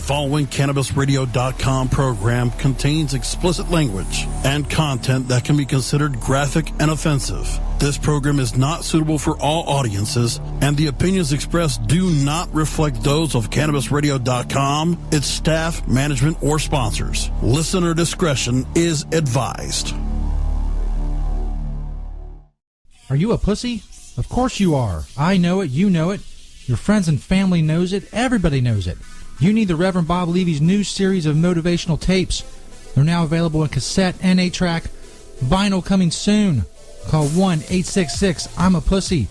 following CannabisRadio.com program contains explicit language and content that can be considered graphic and offensive. This program is not suitable for all audiences, and the opinions expressed do not reflect those of CannabisRadio.com, its staff, management, or sponsors. Listener discretion is advised. Are you a pussy? Of course you are. I know it, you know it. Your friends and family knows it. Everybody knows it. You need the Reverend Bob Levy's new series of motivational tapes. They're now available in cassette and 8-track. Vinyl coming soon. Call 1-866-I'm-a-Pussy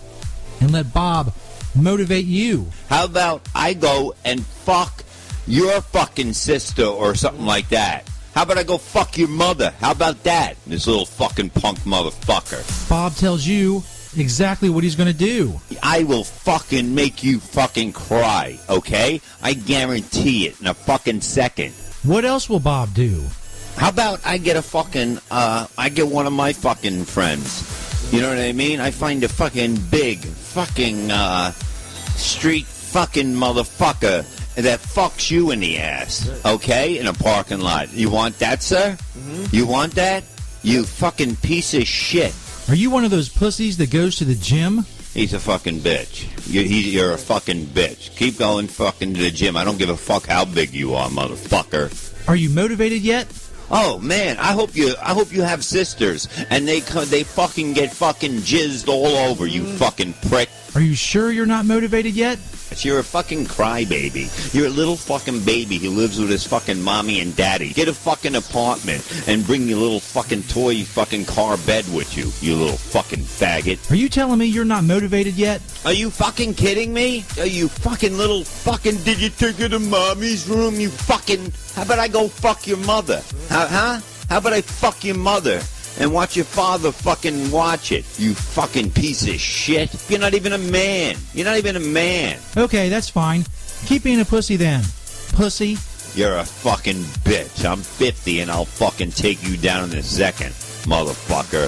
and let Bob motivate you. How about I go and fuck your fucking sister or something like that? How about I go fuck your mother? How about that? This little fucking punk motherfucker. Bob tells you exactly what he's going to do. I will fucking make you fucking cry, okay? I guarantee it in a fucking second. What else will Bob do? How about I get I get one of my fucking friends. You know what I mean? I find a fucking big fucking street fucking motherfucker that fucks you in the ass, okay? In a parking lot. You want that, sir? Mm-hmm. You want that? You fucking piece of shit. Are you one of those pussies that goes to the gym? He's a fucking bitch. You're a fucking bitch. Keep going fucking to the gym. I don't give a fuck how big you are, motherfucker. Are you motivated yet? Oh man, I hope you have sisters and they fucking get fucking jizzed all over you, fucking prick. Are you sure you're not motivated yet? You're a fucking crybaby. You're a little fucking baby who lives with his fucking mommy and daddy. Get a fucking apartment and bring your little fucking toy fucking car bed with you, you little fucking faggot. Are you telling me you're not motivated yet? Are you fucking kidding me? Are you fucking little fucking, did you take her to mommy's room, you fucking, how about I go fuck your mother? Huh? How about I fuck your mother? And watch your father fucking watch it, you fucking piece of shit. You're not even a man. You're not even a man. Okay, that's fine. Keep being a pussy then. Pussy. You're a fucking bitch. I'm 50 and I'll fucking take you down in a second, motherfucker.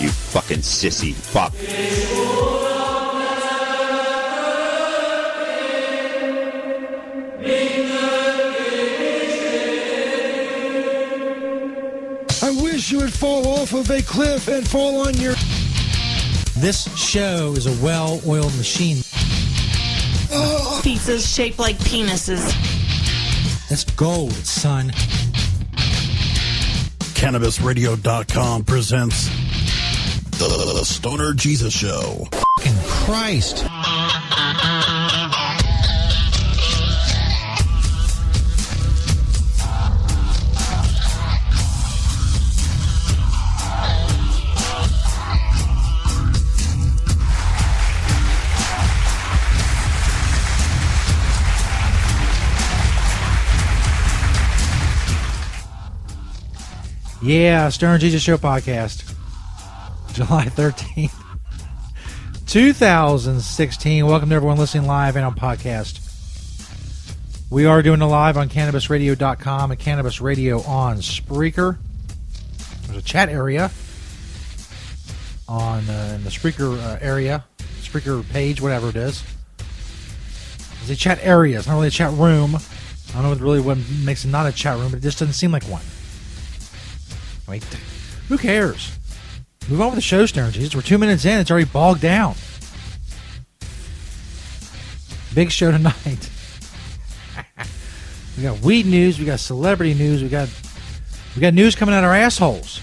You fucking sissy fuck. I wish you would fall off of a cliff and fall on your... This show is a well-oiled machine. Pizzas shaped like penises. That's gold, son. CannabisRadio.com presents The Stoner Jesus Show. Fucking Christ. Yeah, Stoner Jesus Show podcast. July 13th, 2016. Welcome to everyone listening live and on podcast. We are doing a live on CannabisRadio.com and Cannabis Radio on Spreaker. There's a chat area on in the Spreaker area, Spreaker page, whatever it is. It's a chat area. It's not really a chat room. I don't know really what makes it not a chat room, but it just doesn't seem like one. Wait, who cares? Move on with the show, Stoner Jesus. We're 2 minutes in. It's already bogged down. Big show tonight. We got weed news. We got celebrity news. We got news coming out of our assholes.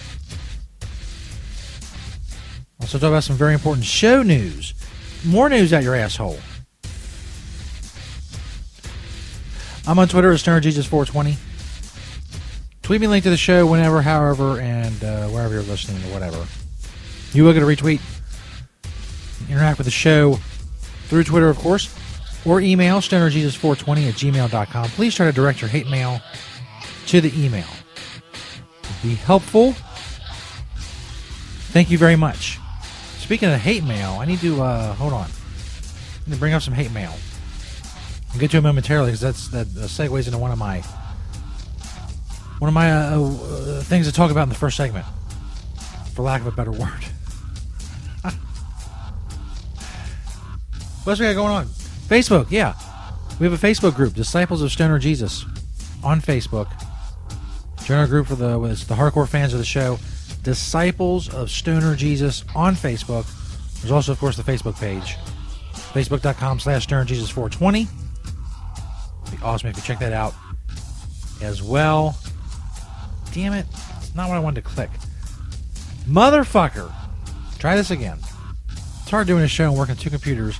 Also talk about some very important show news. More news out your asshole. I'm on Twitter at StonerJesus420. Tweet me a link to the show whenever, however, and wherever you're listening or whatever. You will get a retweet. Interact with the show through Twitter, of course, or email stonerjesus420 at gmail.com. Please try to direct your hate mail to the email. It'd be helpful. Thank you very much. Speaking of hate mail, I need to, hold on. I need to bring up some hate mail. I'll get to it momentarily because that segues into one of my things to talk about in the first segment, for lack of a better word. What else we got going on? Facebook, yeah. We have a Facebook group, Disciples of Stoner Jesus. on Facebook. Join our group for the hardcore fans of the show, Disciples of Stoner Jesus on Facebook. There's also, of course, the Facebook page, facebook.com/stonerjesus420. It'd be awesome if you check that out as well. Damn it. It's not what I wanted to click. Motherfucker. Try this again. It's hard doing a show and working two computers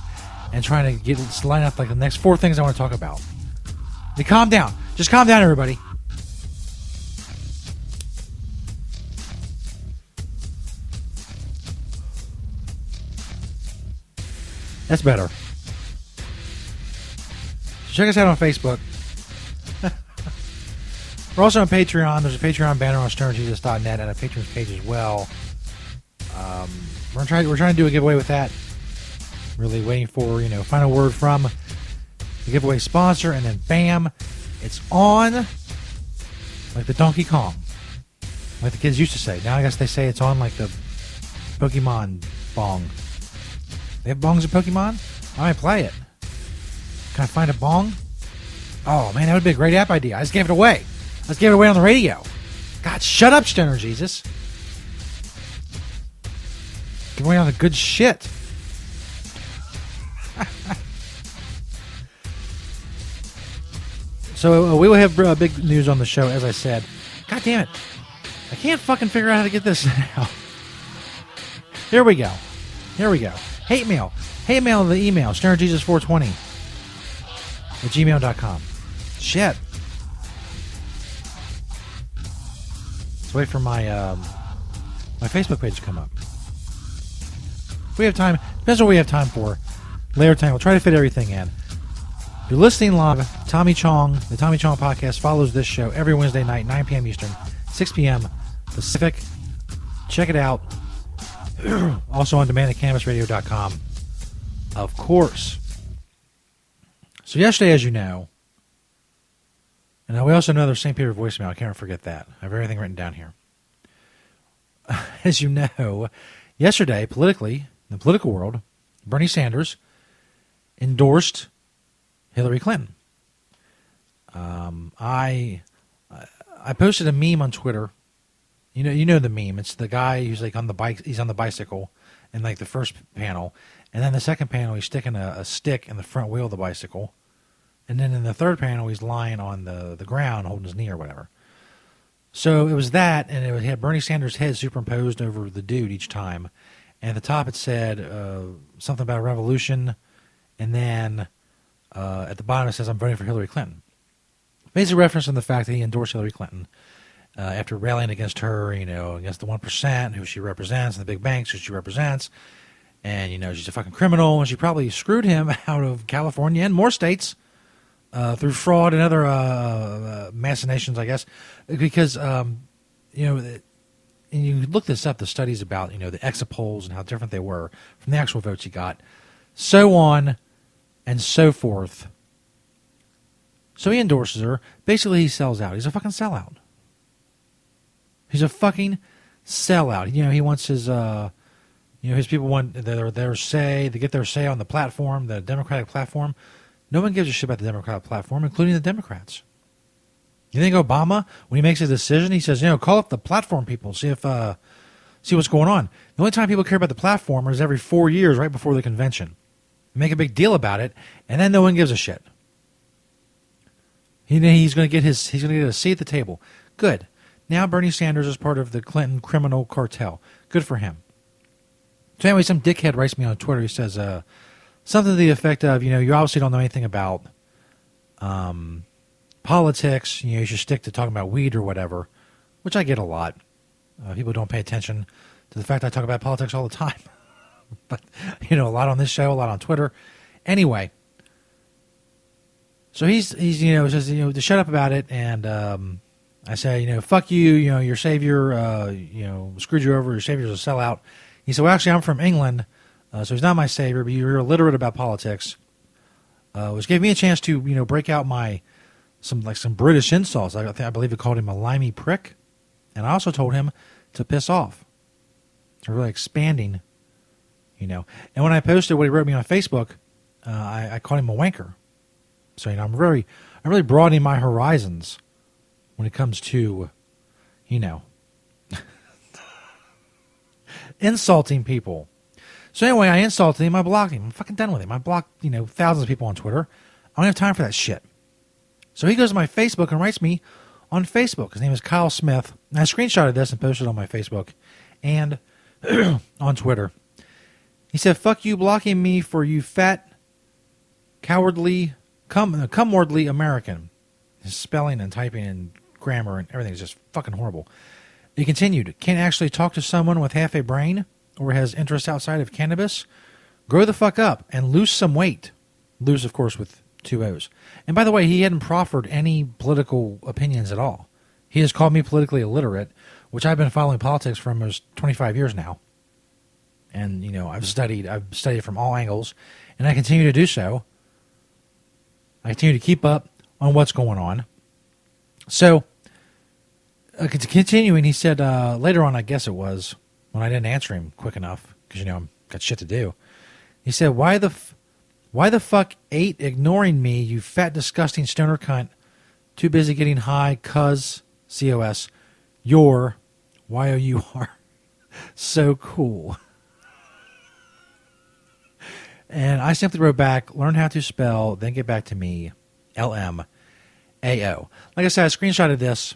and trying to line up like the next 4 things I want to talk about. Hey, calm down. Just calm down, everybody. That's better. So check us out on Facebook. We're also on Patreon. There's a Patreon banner on stonerjesus.net and a patrons page as well. We're trying to do a giveaway with that. Really waiting for, final word from the giveaway sponsor, and then bam, it's on like the Donkey Kong. Like the kids used to say. Now I guess they say it's on like the Pokemon bong. They have bongs in Pokemon? I might play it. Can I find a bong? Oh man, that would be a great app idea. I just gave it away. Let's give it away on the radio. God, shut up, Stoner Jesus. Give away all the good shit. So we will have big news on the show, as I said. God damn it. I can't fucking figure out how to get this now. Here we go. Hate mail. Hate mail the email, stonerjesus420 at gmail.com. Shit. Let's wait for my Facebook page to come up. If we have time, depends what we have time for. Later time, we'll try to fit everything in. If you're listening live, Tommy Chong, the Tommy Chong podcast follows this show every Wednesday night, 9 p.m. Eastern, 6 p.m. Pacific. Check it out. Also on demand at CannabisRadio.com, of course. So yesterday, as you know, and we also know there's St. Peter voicemail. I can't forget that. I have everything written down here. As you know, yesterday, politically, in the political world, Bernie Sanders endorsed Hillary Clinton. I posted a meme on Twitter. You know the meme. It's the guy who's like on the bike. He's on the bicycle in like the first panel, and then the second panel he's sticking a stick in the front wheel of the bicycle, and then in the third panel he's lying on the ground holding his knee or whatever. So it was that, and it had Bernie Sanders' head superimposed over the dude each time, and at the top it said something about a revolution, and then at the bottom it says I'm voting for Hillary Clinton. Basically referencing the fact that he endorsed Hillary Clinton. After rallying against her, against the 1%, who she represents, and the big banks, who she represents, and, she's a fucking criminal, and she probably screwed him out of California and more states through fraud and other machinations, I guess, because, and you look this up, the studies about, the exit polls and how different they were from the actual votes he got, so on and so forth. So he endorses her. Basically, he sells out. He's a fucking sellout. He's a fucking sellout. He wants his, his people want their say. They get their say on the platform, the Democratic platform. No one gives a shit about the Democratic platform, including the Democrats. You think Obama, when he makes a decision, he says, call up the platform people, see what's going on. The only time people care about the platform is every 4 years, right before the convention. Make a big deal about it, and then no one gives a shit. He's going to get a seat at the table. Good. Now Bernie Sanders is part of the Clinton criminal cartel. Good for him. So anyway, some dickhead writes me on Twitter. He says something to the effect of, you obviously don't know anything about politics. You should stick to talking about weed or whatever, which I get a lot. People don't pay attention to the fact I talk about politics all the time. But, a lot on this show, a lot on Twitter. Anyway, so he's says, to shut up about it, and I say, fuck you, your savior, screwed you over, your savior's a sellout. He said, well, actually, I'm from England, so he's not my savior, but you're illiterate about politics. Which gave me a chance to, break out some British insults. I believe it called him a limey prick. And I also told him to piss off. They're really expanding, And when I posted what he wrote me on Facebook, I called him a wanker. So, I'm really broadening my horizons when it comes to, you know, insulting people. So anyway, I insulted him. I blocked him. I'm fucking done with him. I blocked, thousands of people on Twitter. I don't have time for that shit. So he goes to my Facebook and writes me on Facebook. His name is Kyle Smith. And I screenshotted this and posted it on my Facebook and on Twitter. He said, "Fuck you blocking me for you fat, cowardly, cumwardly American." His spelling and typing and grammar and everything is just fucking horrible. He continued, "Can't actually talk to someone with half a brain or has interests outside of cannabis? Grow the fuck up and lose some weight." Lose, of course, with 2 O's. And by the way, he hadn't proffered any political opinions at all. He has called me politically illiterate, which I've been following politics for almost 25 years now. And, I've studied from all angles, and I continue to do so. I continue to keep up on what's going on. So, continuing, he said later on, I guess it was, when I didn't answer him quick enough, because, I've got shit to do. He said, why the fuck ain't ignoring me, you fat, disgusting stoner cunt, too busy getting high, C-O-S, you're, Y-O-U-R, so cool. And I simply wrote back, learn how to spell, then get back to me, L-M-A-O. Like I said, I screenshotted this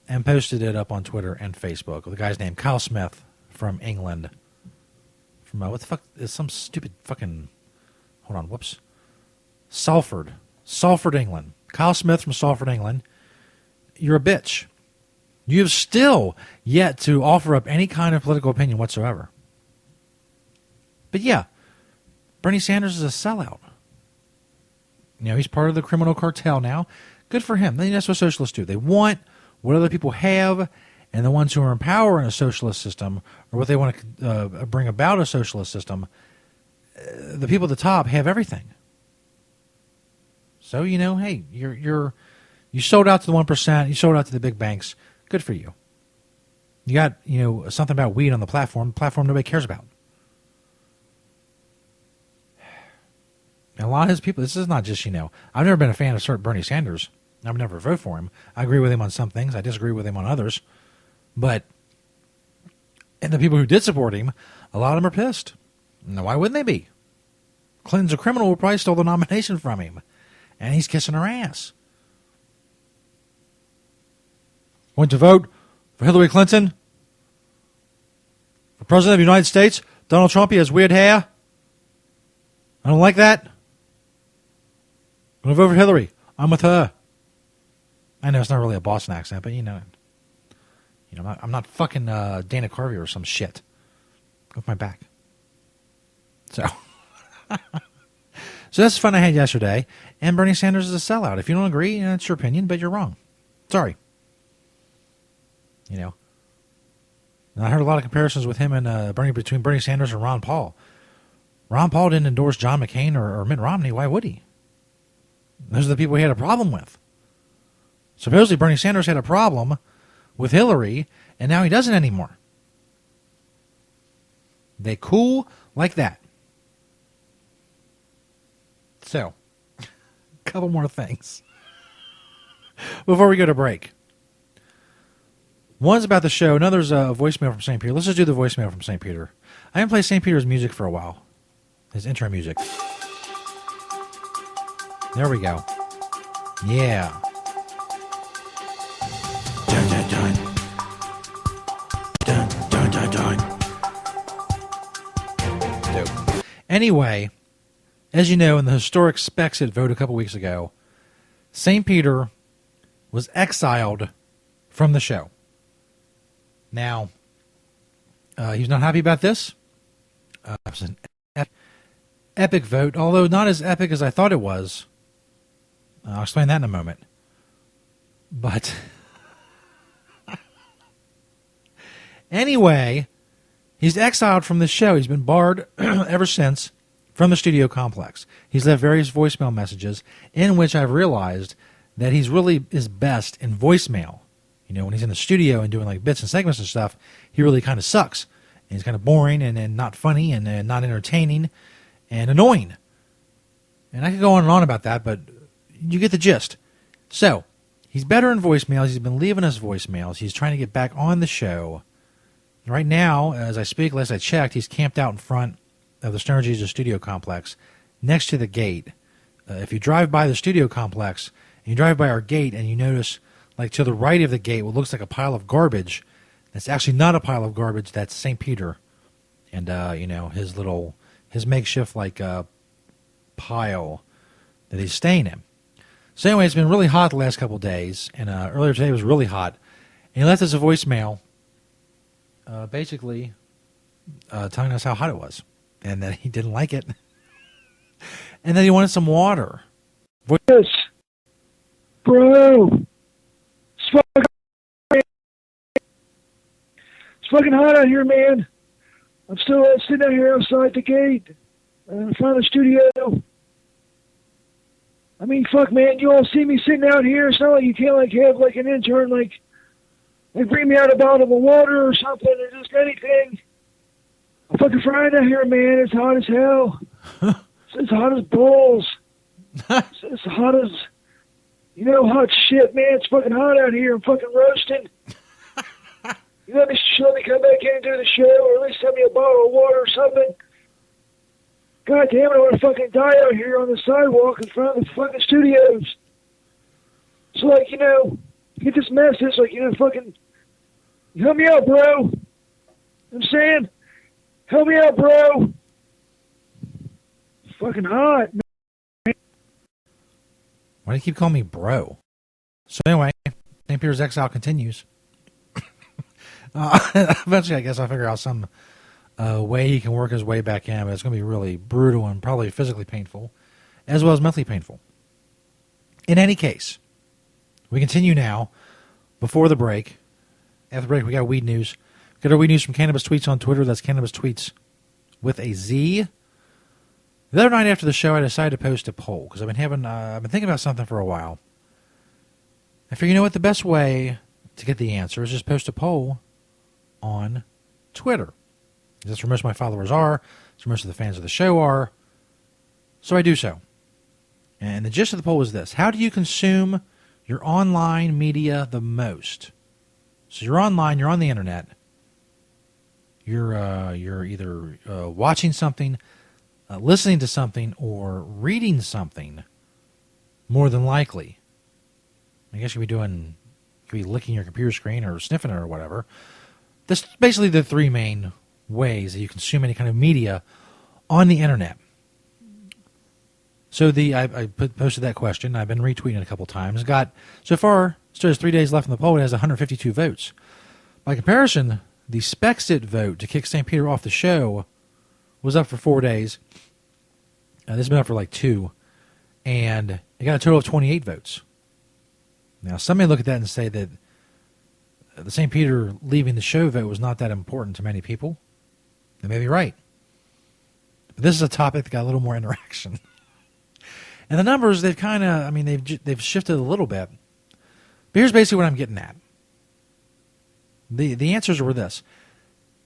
and posted it up on Twitter and Facebook. The guy's name, Kyle Smith from England. From, what the fuck, is some stupid fucking, hold on, whoops. Salford, England. Kyle Smith from Salford, England. You're a bitch. You have still yet to offer up any kind of political opinion whatsoever. But yeah, Bernie Sanders is a sellout. He's part of the criminal cartel now. Good for him. That's what socialists do. They want what other people have, and the ones who are in power in a socialist system, or what they want to bring about a socialist system, the people at the top have everything. So, hey, you sold out to the 1%, you sold out to the big banks. Good for you. You got, something about weed on the platform nobody cares about. And a lot of his people, this is not just, I've never been a fan of certain Bernie Sanders. I would never vote for him. I agree with him on some things. I disagree with him on others. But, and the people who did support him, a lot of them are pissed. Now, why wouldn't they be? Clinton's a criminal who probably stole the nomination from him. And he's kissing her ass. Going to vote for Hillary Clinton? For President of the United States? Donald Trump, he has weird hair. I don't like that. I'm going to vote for Hillary. I'm with her. I know it's not really a Boston accent, but I'm not fucking Dana Carvey or some shit. Go off my back. So that's the fun I had yesterday. And Bernie Sanders is a sellout. If you don't agree, it's your opinion, but you're wrong. Sorry. And I heard a lot of comparisons with him and between Bernie Sanders and Ron Paul. Ron Paul didn't endorse John McCain or Mitt Romney. Why would he? Those are the people he had a problem with. Supposedly Bernie Sanders had a problem with Hillary, and now he doesn't anymore. They cool like that. So, a couple more things before we go to break. One's about the show. Another's a voicemail from St. Peter. Let's just do the voicemail from St. Peter. I haven't played St. Peter's music for a while. His intro music. There we go. Yeah. Dun, dun, dun. Dun, dun, dun, dun. Dope. Anyway, as you know, in the historic Spexit vote a couple weeks ago, St. Peter was exiled from the show. Now, he's not happy about this. It was an epic vote, although not as epic as I thought it was. I'll explain that in a moment. But anyway, he's exiled from the show. He's been barred ever since from the studio complex. He's left various voicemail messages in which I've realized that he's really is best in voicemail. When he's in the studio and doing like bits and segments and stuff, he really kind of sucks. And he's kind of boring and not funny and not entertaining and annoying. And I could go on and on about that, but you get the gist. So, He's better in voicemails. He's been leaving us voicemails. He's trying to get back on the show. Right now, as I speak, last I checked, he's camped out in front of the Stoner Jesus studio complex next to the gate. If you drive by the studio complex, and you drive by our gate and you notice, like to the right of the gate, what looks like a pile of garbage, that's actually not a pile of garbage, that's St. Peter. And, his makeshift, pile that he's staying in. So anyway, it's been really hot the last couple of days, and earlier today it was really hot. And he left us a voicemail, basically telling us how hot it was, and that he didn't like it, and that he wanted some water. Yes. Bro. It's fucking hot out here, man. I'm still sitting out here outside the gate in front of the studio. I mean, fuck, man, you all see me sitting out here. It's not like you can't, have, an intern, bring me out a bottle of water or something or just anything. I'm fucking frying out here, man. It's hot as hell. It's hot as balls. It's hot as, hot shit, man. It's fucking hot out here. I'm fucking roasting. You let me come back in and do the show, or at least send me a bottle of water or something. God damn it, I want to fucking die out here on the sidewalk in front of the fucking studios. So, get this message, fucking, help me out, bro. You know what I'm saying? Help me out, bro. It's fucking hot, man. Why do you keep calling me bro? So anyway, St. Peter's exile continues. Eventually, I guess I'll figure out some way he can work his way back in, but it's going to be really brutal and probably physically painful, as well as mentally painful. In any case, we continue now. Before the break, after the break, we got weed news. We got our weed news from Cannabis Tweets on Twitter. That's Cannabis Tweets with a Z. The other night after the show, I decided to post a poll because I've been thinking about something for a while. I figured, what, the best way to get the answer is just post a poll on Twitter. That's where most of my followers are. That's where most of the fans of the show are. So I do so. And the gist of the poll is this. How do you consume your online media the most? So you're online, you're on the internet. You're either watching something, listening to something, or reading something, more than likely. I guess you could be licking your computer screen or sniffing it or whatever. That's basically the three main ways that you consume any kind of media on the internet. So I posted that question. I've been retweeting it a couple times. So far, still has 3 days left in the poll. It has 152 votes. By comparison, the Spexit vote to kick St. Peter off the show was up for 4 days. This has been up for 2. And it got a total of 28 votes. Now, some may look at that and say that the St. Peter leaving the show vote was not that important to many people. They may be right. But this is a topic that got a little more interaction. And the numbers, they've they've shifted a little bit. But here's basically what I'm getting at. The answers were this.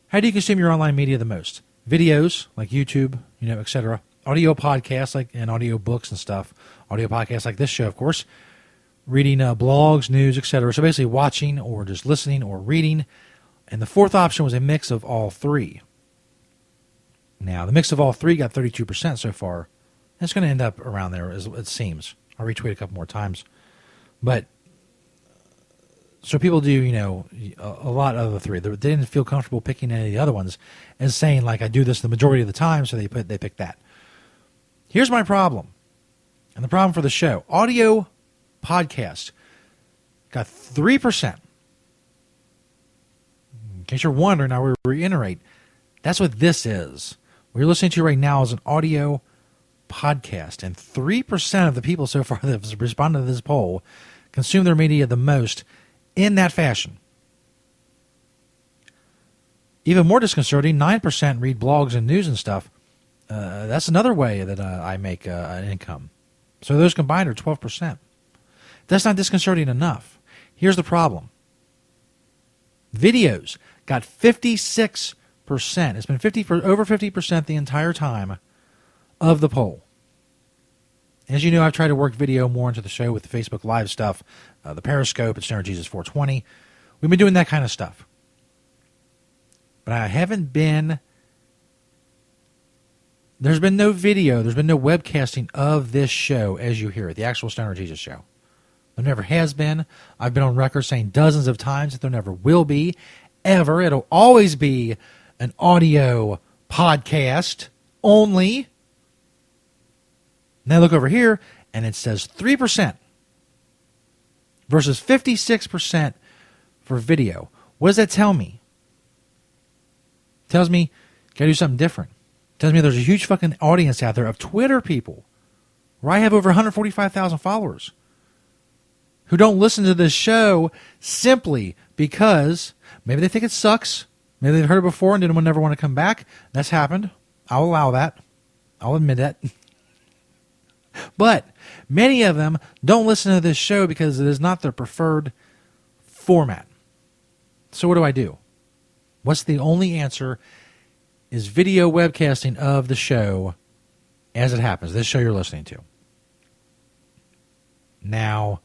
How do you consume your online media the most? Videos, like YouTube, etc. Audio podcasts, and audio books and stuff. Audio podcasts like this show, of course. Reading blogs, news, etc. So basically watching or just listening or reading. And the fourth option was a mix of all three. Now, the mix of all three got 32% so far. It's going to end up around there, as it seems. I'll retweet a couple more times. But, so people do, a lot of the three. They didn't feel comfortable picking any of the other ones and saying, I do this the majority of the time, so they picked that. Here's my problem. And the problem for the show. Audio podcast got 3%. In case you're wondering, I will reiterate, that's what this is. What you're listening to right now is an audio podcast, and 3% of the people so far that have responded to this poll consume their media the most in that fashion. Even more disconcerting, 9% read blogs and news and stuff. That's another way that I make an income. So those combined are 12%. That's not disconcerting enough. Here's the problem. Videos got 56%. It's been over 50% the entire time of the poll. As you know, I've tried to work video more into the show with the Facebook Live stuff, the Periscope at Stoner Jesus 420. We've been doing that kind of stuff. But I haven't been... There's been no video, there's been no webcasting of this show as you hear it, the actual Stoner Jesus show. There never has been. I've been on record saying dozens of times that there never will be, ever. It'll always be an audio podcast only. Now look over here, and it says 3% versus 56% for video. What does that tell me? It tells me gotta do something different. It tells me there's a huge fucking audience out there of Twitter people, where I have over 145,000 followers, who don't listen to this show simply because maybe they think it sucks. Maybe they've heard it before and didn't never want to come back. That's happened. I'll allow that. I'll admit that. But many of them don't listen to this show because it is not their preferred format. So what do? What's the only answer is video webcasting of the show as it happens, this show you're listening to. Now,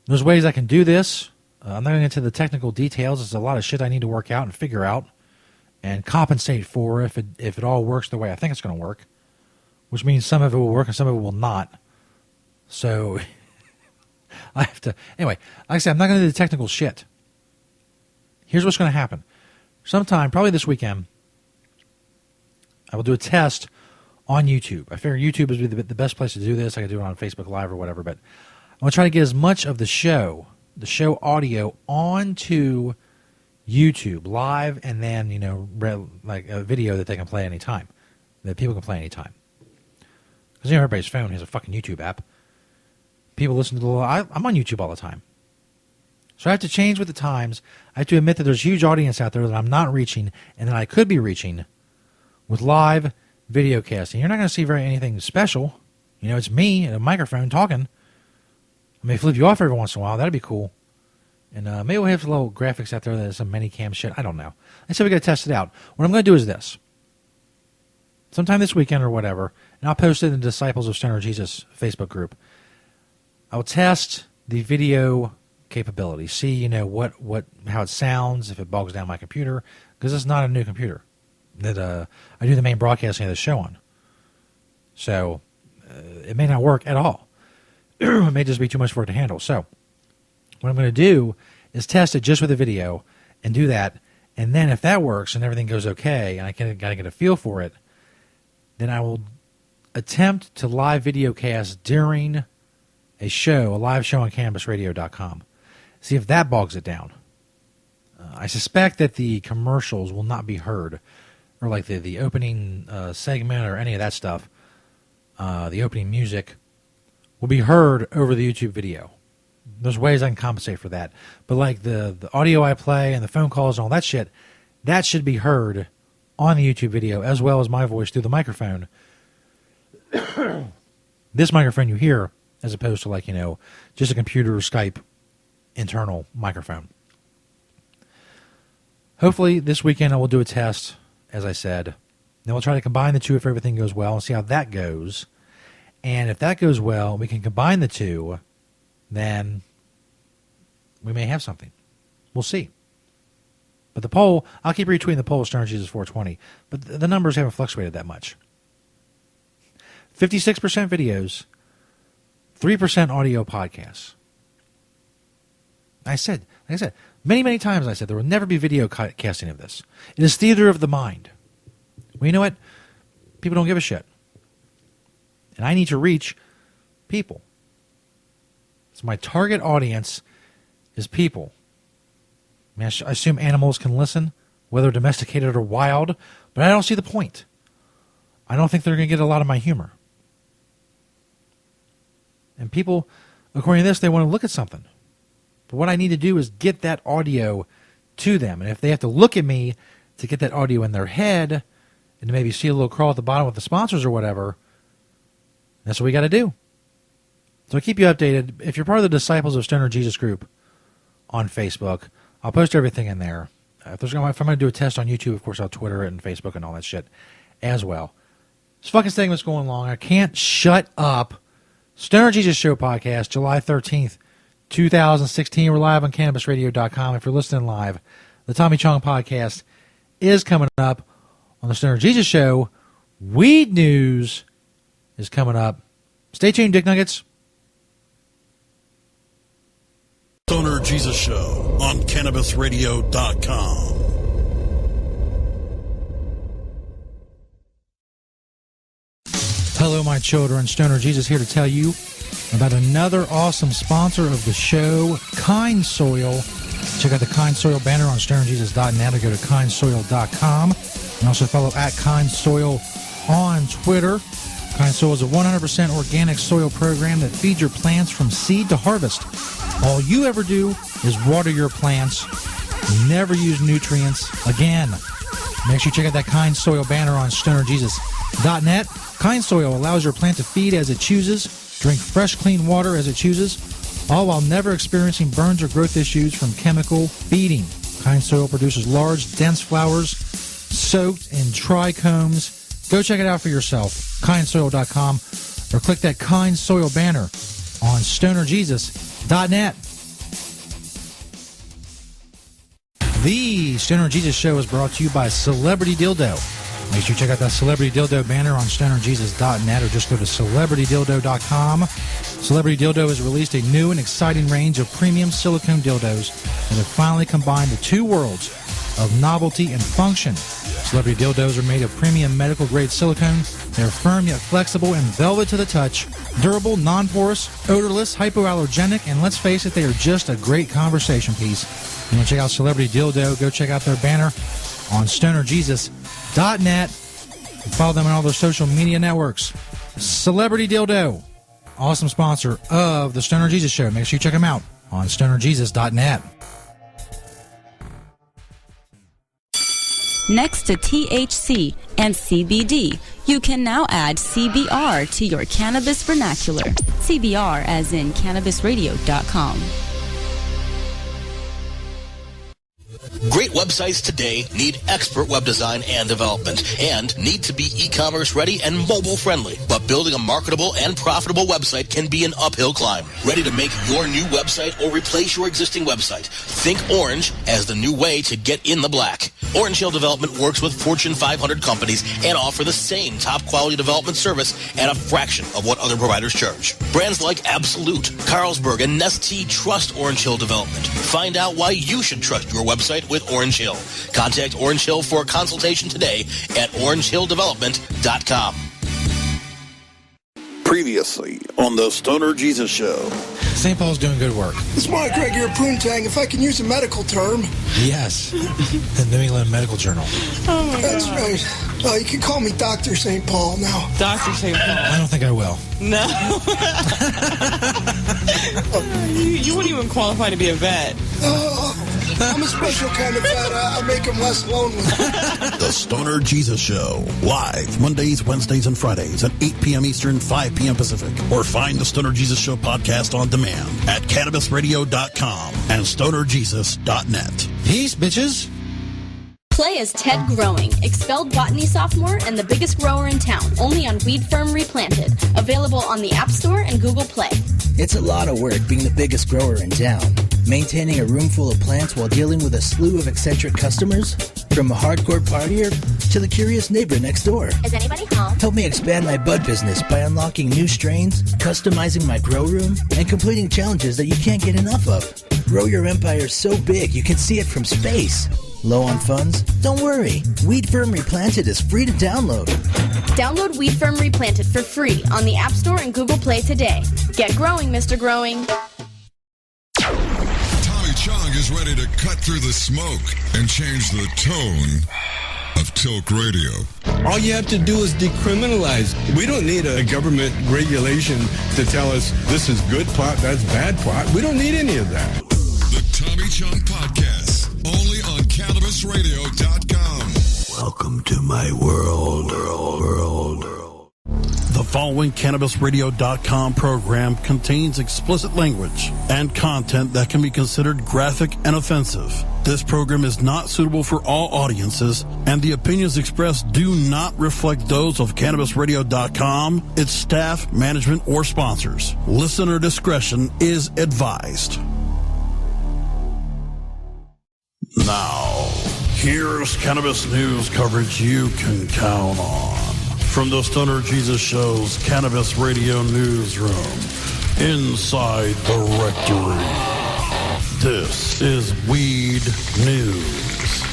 there's ways I can do this. I'm not going to get into the technical details. There's a lot of shit I need to work out and figure out and compensate for if it all works the way I think it's going to work, which means some of it will work and some of it will not. So I have to... Anyway, like I said, I'm not going to do the technical shit. Here's what's going to happen. Sometime, probably this weekend, I will do a test on YouTube. I figure YouTube is the best place to do this. I can do it on Facebook Live or whatever, but I'm going to try to get as much of the show audio onto YouTube live, and then, like a video that they can play anytime, that people can play anytime. Because everybody's phone has a fucking YouTube app. People listen to I'm on YouTube all the time. So I have to change with the times. I have to admit that there's a huge audience out there that I'm not reaching and that I could be reaching with live video casting. You're not going to see anything special. It's me and a microphone talking. I may flip you off every once in a while. That'd be cool. And maybe we'll have some little graphics out there that is some mini-cam shit. I don't know. I said we got to test it out. What I'm going to do is this. Sometime this weekend or whatever, and I'll post it in the Disciples of Stoner Jesus Facebook group. I'll test the video capability. See, how it sounds, if it bogs down my computer, because it's not a new computer that I do the main broadcasting of the show on. So it may not work at all. It may just be too much for it to handle. So what I'm going to do is test it just with a video and do that. And then if that works and everything goes okay and I got to get a feel for it, then I will attempt to live video cast during a live show on CannabisRadio.com. See if that bogs it down. I suspect that the commercials will not be heard, or like the opening segment or any of that stuff. The opening music will be heard over the YouTube video. There's ways I can compensate for that. But like the audio I play and the phone calls and all that shit, that should be heard on the YouTube video as well as my voice through the microphone. This microphone you hear, as opposed to just a computer or Skype internal microphone. Hopefully this weekend I will do a test, as I said. Then we'll try to combine the two if everything goes well and see how that goes. And if that goes well, we can combine the two, then we may have something. We'll see. But the poll, I'll keep retweeting the poll, Stoner Jesus 420, but the numbers haven't fluctuated that much. 56% videos, 3% audio podcasts. Like I said, many, many times I said there will never be video casting of this. It is theater of the mind. Well, you know what? People don't give a shit. And I need to reach people. So my target audience is people. I mean, I assume animals can listen, whether domesticated or wild, but I don't see the point. I don't think they're going to get a lot of my humor. And people, according to this, they want to look at something. But what I need to do is get that audio to them. And if they have to look at me to get that audio in their head and to maybe see a little crawl at the bottom with the sponsors or whatever, that's what we got to do. So I'll keep you updated. If you're part of the Disciples of Stoner Jesus group on Facebook, I'll post everything in there. If I'm going to do a test on YouTube, of course, I'll Twitter it and Facebook and all that shit as well. This fucking segment's going long. I can't shut up Stoner Jesus Show podcast, July 13th, 2016. We're live on CannabisRadio.com. If you're listening live, the Tommy Chong podcast is coming up on the Stoner Jesus Show. Weed news is coming up. Stay tuned, Dick Nuggets. Stoner Jesus Show on CannabisRadio.com. Hello, my children. Stoner Jesus here to tell you about another awesome sponsor of the show, Kind Soil. Check out the Kind Soil banner on stonerjesus.net or go to kindsoil.com. And also follow at Kind Soil on Twitter. Kind Soil is a 100% organic soil program that feeds your plants from seed to harvest. All you ever do is water your plants. Never use nutrients again. Make sure you check out that Kind Soil banner on stonerjesus.net. Kind Soil allows your plant to feed as it chooses, drink fresh, clean water as it chooses, all while never experiencing burns or growth issues from chemical feeding. Kind Soil produces large, dense flowers soaked in trichomes. Go check it out for yourself, kindsoil.com, or click that Kind Soil banner on stonerjesus.net. The Stoner Jesus Show is brought to you by Celebrity Dildo. Make sure you check out that Celebrity Dildo banner on stonerjesus.net or just go to celebritydildo.com. Celebrity Dildo has released a new and exciting range of premium silicone dildos that have finally combined the two worlds of novelty and function. Celebrity Dildos are made of premium medical-grade silicone. They're firm yet flexible and velvet to the touch, durable, non-porous, odorless, hypoallergenic, and let's face it, they are just a great conversation piece. You want to check out Celebrity Dildo, go check out their banner on stonerjesus.net. Follow them on all their social media networks. Celebrity Dildo, awesome sponsor of the Stoner Jesus Show. Make sure you check them out on stonerjesus.net. Next to THC and CBD, you can now add CBR to your cannabis vernacular. CBR as in CannabisRadio.com. Great websites today need expert web design and development and need to be e-commerce ready and mobile friendly. But building a marketable and profitable website can be an uphill climb. Ready to make your new website or replace your existing website? Think Orange as the new way to get in the black. Orange Hill Development works with Fortune 500 companies and offer the same top quality development service at a fraction of what other providers charge. Brands like Absolute, Carlsberg, and Nestea trust Orange Hill Development. Find out why you should trust your website with Orange Hill. Contact Orange Hill for a consultation today at orangehilldevelopment.com. Previously on the Stoner Jesus Show. St. Paul's doing good work. It's Mark Craig here, Poontang. If I can use a medical term. Yes. The New England Medical Journal. Oh, my God. That's right. You can call me Dr. St. Paul now. Dr. St. Paul. I don't think I will. No. you wouldn't even qualify to be a vet. I'm a special kind of vet. I make them less lonely. The Stoner Jesus Show. Live Mondays, Wednesdays, and Fridays at 8 p.m. Eastern, 5 p.m. Pacific. Or find the Stoner Jesus Show podcast on demand at CannabisRadio.com and StonerJesus.net. Peace, bitches. Play as Ted Growing, expelled botany sophomore and the biggest grower in town, only on Weed Firm Replanted. Available on the App Store and Google Play. It's a lot of work being the biggest grower in town. Maintaining a room full of plants while dealing with a slew of eccentric customers? From a hardcore partier to the curious neighbor next door. Is anybody home? Help me expand my bud business by unlocking new strains, customizing my grow room, and completing challenges that you can't get enough of. Grow your empire so big you can see it from space. Low on funds? Don't worry. Weed Firm Replanted is free to download. Download Weed Firm Replanted for free on the App Store and Google Play today. Get growing, Mr. Growing. Tommy Chong is ready to cut through the smoke and change the tone of Tilk Radio. All you have to do is decriminalize. We don't need a government regulation to tell us this is good pot, that's bad pot. We don't need any of that. The Tommy Chong Podcast, only on CannabisRadio.com. Welcome to my world. The following CannabisRadio.com program contains explicit language and content that can be considered graphic and offensive. This program is not suitable for all audiences, and the opinions expressed do not reflect those of CannabisRadio.com, its staff, management, or sponsors. Listener discretion is advised. Now, here's cannabis news coverage you can count on. From the Stoner Jesus Show's Cannabis Radio Newsroom, inside the Rectory, this is Weed News.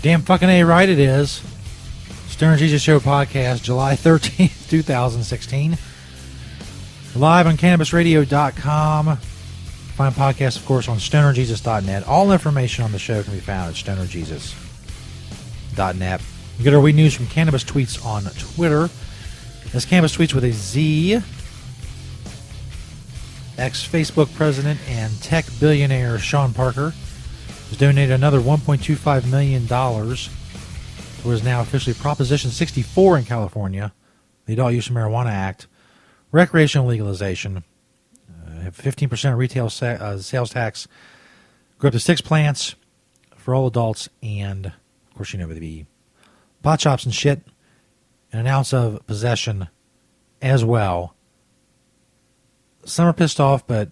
Damn fucking A right it is. Stoner Jesus Show podcast, July 13th, 2016. Live on CannabisRadio.com. Find podcasts, of course, on StonerJesus.net. All information on the show can be found at StonerJesus.net. You get our weed news from Cannabis Tweets on Twitter. That's Cannabis Tweets with a Z. Ex-Facebook president and tech billionaire Sean Parker has donated another $1.25 million to what is now officially Proposition 64 in California, the Adult Use of Marijuana Act, recreational legalization. Have 15% retail sales tax, go up to 6 plants for all adults, and, of course, you know, the pot shops and shit, and an ounce of possession as well. Some are pissed off, but,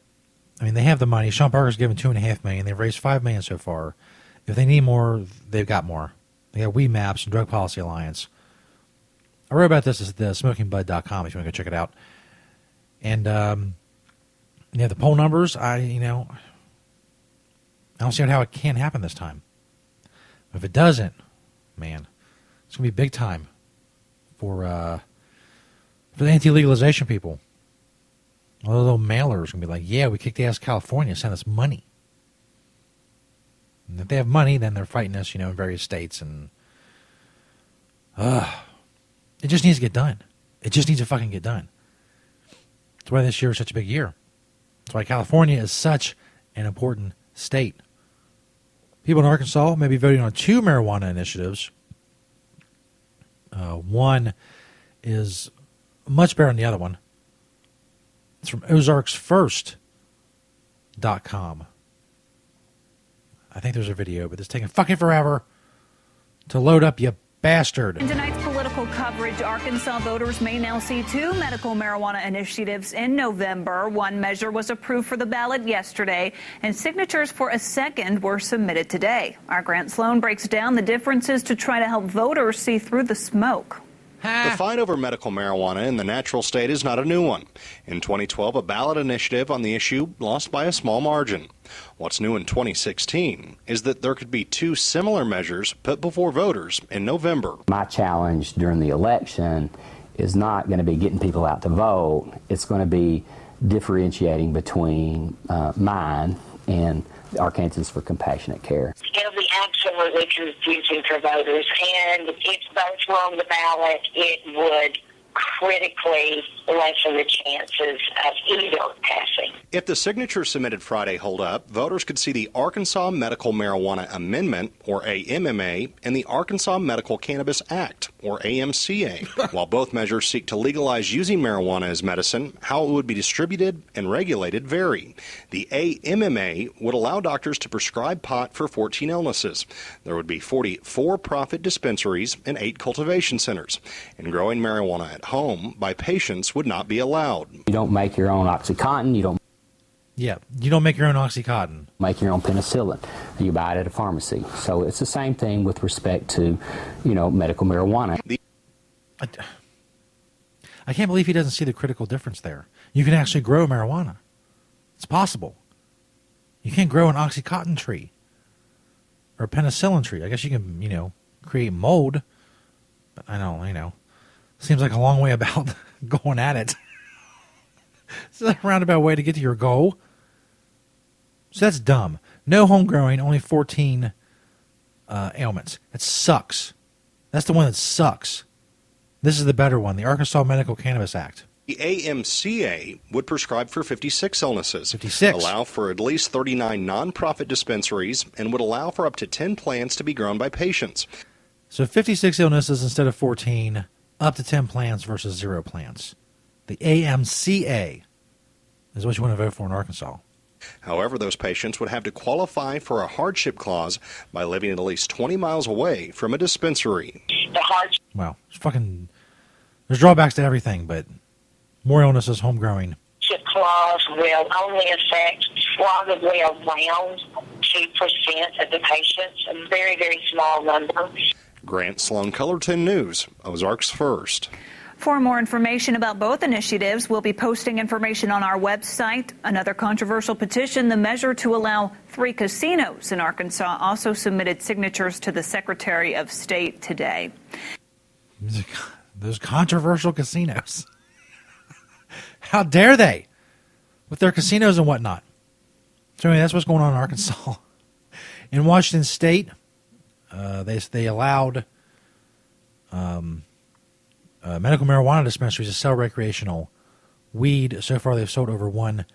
I mean, they have the money. Sean Parker's given $2.5 million. They've raised $5 million so far. If they need more, they've got more. They got Weed Maps and Drug Policy Alliance. I wrote about this at the SmokingBud.com if you want to go check it out. And, yeah, the poll numbers, I don't see how it can happen this time. If it doesn't, man, it's going to be big time for the anti-legalization people. All the little mailers are going to be like, yeah, we kicked ass California, send us money. And if they have money, then they're fighting us, in various states. And it just needs to get done. It just needs to fucking get done. That's why this year is such a big year. That's why California is such an important state. People in Arkansas may be voting on 2 marijuana initiatives. One is much better than the other one. It's from OzarksFirst.com. I think there's a video, but it's taking fucking forever to load up, you bastard. In tonight's political coverage, Arkansas voters may now see 2 medical marijuana initiatives in November. One measure was approved for the ballot yesterday, and signatures for a second were submitted today. Our Grant Sloan breaks down the differences to try to help voters see through the smoke. The fight over medical marijuana in the natural state is not a new one. In 2012, a ballot initiative on the issue lost by a small margin. What's new in 2016 is that there could be 2 similar measures put before voters in November. My challenge during the election is not going to be getting people out to vote. It's going to be differentiating between mine and the Arkansans for Compassionate Care. It'll be absolutely confusing for voters, and if both were on the ballot, it would critically lessen the chances of either passing. If the signatures submitted Friday hold up, voters could see the Arkansas Medical Marijuana Amendment, or AMMA, and the Arkansas Medical Cannabis Act, or AMCA. While both measures seek to legalize using marijuana as medicine, how it would be distributed and regulated vary. The AMMA would allow doctors to prescribe pot for 14 illnesses. There would be 40 for-profit dispensaries and 8 cultivation centers. And growing marijuana at home by patients would not be allowed. You don't make your own OxyContin. You don't make your own OxyContin. Make your own penicillin. You buy it at a pharmacy. So it's the same thing with respect to, medical marijuana. I can't believe he doesn't see the critical difference there. You can actually grow marijuana. It's possible. You can't grow an OxyContin tree or a penicillin tree. I guess you can, create mold. But I don't, seems like a long way about going at it. It's a roundabout way to get to your goal. So that's dumb. No home growing, only 14 ailments. That sucks. That's the one that sucks. This is the better one, the Arkansas Medical Cannabis Act. The AMCA would prescribe for 56 illnesses, 56. allow for at least 39 nonprofit dispensaries, and would allow for up to 10 plants to be grown by patients. So 56 illnesses instead of 14, up to 10 plants versus 0 plants. The AMCA is what you want to vote for in Arkansas. However, those patients would have to qualify for a hardship clause by living at least 20 miles away from a dispensary. Wow. There's drawbacks to everything, but more illnesses, home growing. Hardship clause will only affect probably around 2% of the patients, a very, very small number. Grant Sloan, Color 10 News, Ozarks First. For more information about both initiatives, we'll be posting information on our website. Another controversial petition, the measure to allow 3 casinos in Arkansas, also submitted signatures to the Secretary of State today. Those controversial casinos. How dare they? With their casinos and whatnot. So anyway, that's what's going on in Arkansas. In Washington State, they allowed medical marijuana dispensaries to sell recreational weed. So far, they've sold over $1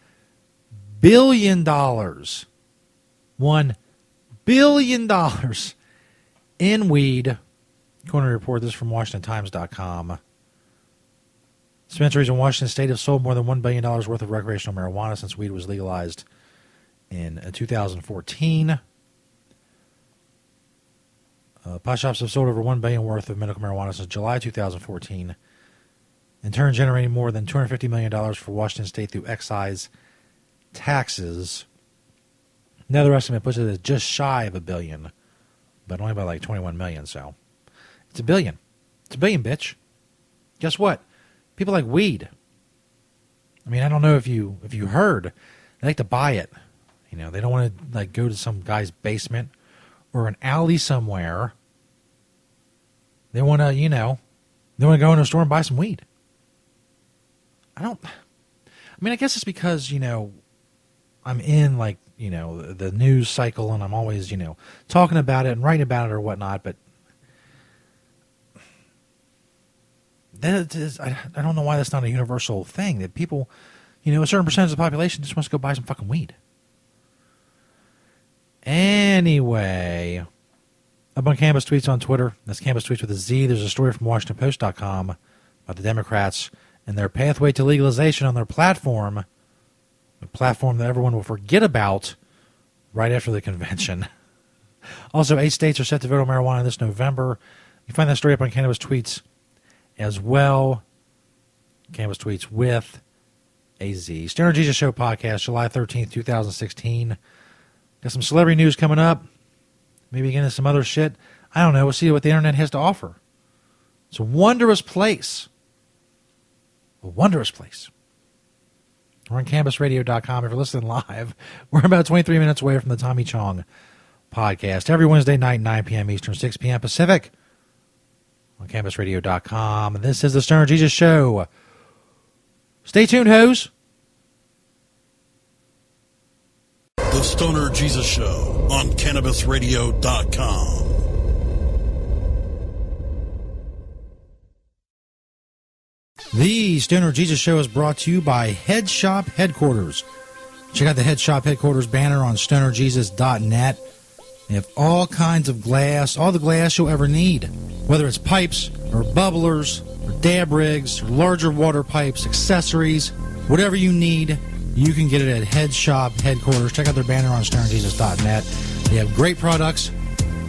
billion. $1 billion in weed. According to a report, this is from WashingtonTimes.com. Dispensaries in Washington State have sold more than $1 billion worth of recreational marijuana since weed was legalized in 2014. Pot shops have sold over $1 billion worth of medical marijuana since July 2014, in turn generating more than $250 million for Washington State through excise taxes. Another estimate puts it at just shy of $1 billion, but only by like $21 million. So it's $1 billion. It's $1 billion, bitch. Guess what? People like weed. I mean, I don't know if you heard, they like to buy it. You know, they don't want to like go to some guy's basement or an alley somewhere. They want to, they want to go into a store and buy some weed. I guess it's because, I'm in like, the news cycle and I'm always, talking about it and writing about it or whatnot, but that is, I don't know why that's not a universal thing, that people, a certain percentage of the population just wants to go buy some fucking weed. Anyway, up on Campus Tweets on Twitter, that's Campus Tweets with a Z, there's a story from WashingtonPost.com about the Democrats and their pathway to legalization on their platform, a platform that everyone will forget about right after the convention. Also, 8 states are set to vote on marijuana this November. You find that story up on Campus Tweets as well. Campus Tweets with a Z. Stoner Jesus Show podcast, July 13th, 2016. Got some celebrity news coming up. Maybe get into some other shit. I don't know. We'll see what the internet has to offer. It's a wondrous place. A wondrous place. We're on CampusRadio.com. If you're listening live, we're about 23 minutes away from the Tommy Chong podcast. Every Wednesday night, 9 p.m. Eastern, 6 p.m. Pacific. On CampusRadio.com. And this is the Stoner Jesus Show. Stay tuned, hoes. The Stoner Jesus Show on CannabisRadio.com. The Stoner Jesus Show is brought to you by Head Shop Headquarters. Check out the Head Shop Headquarters banner on stonerjesus.net. They have all kinds of glass, all the glass you'll ever need. Whether it's pipes, or bubblers, or dab rigs, or larger water pipes, accessories, whatever you need, you can get it at Head Shop Headquarters. Check out their banner on stonerjesus.net. They have great products,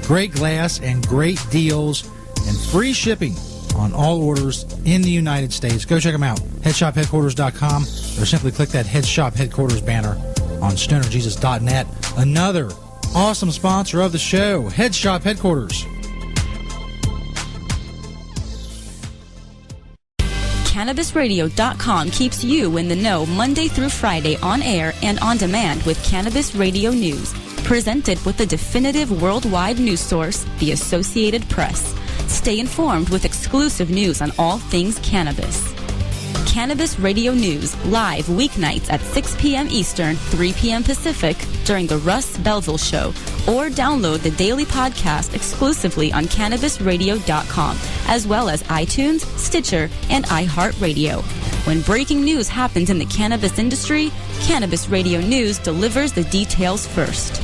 great glass, and great deals, and free shipping on all orders in the United States. Go check them out. HeadShopHeadquarters.com, or simply click that Head Shop Headquarters banner on stonerjesus.net. Another awesome sponsor of the show, Head Shop Headquarters. CannabisRadio.com keeps you in the know Monday through Friday on air and on demand with Cannabis Radio News. Presented with the definitive worldwide news source, the Associated Press. Stay informed with exclusive news on all things cannabis. Cannabis Radio News, live weeknights at 6 p.m. Eastern, 3 p.m. Pacific during the Russ Belville Show, or download the daily podcast exclusively on CannabisRadio.com, as well as iTunes, Stitcher, and iHeartRadio. When breaking news happens in the cannabis industry, Cannabis Radio News delivers the details first.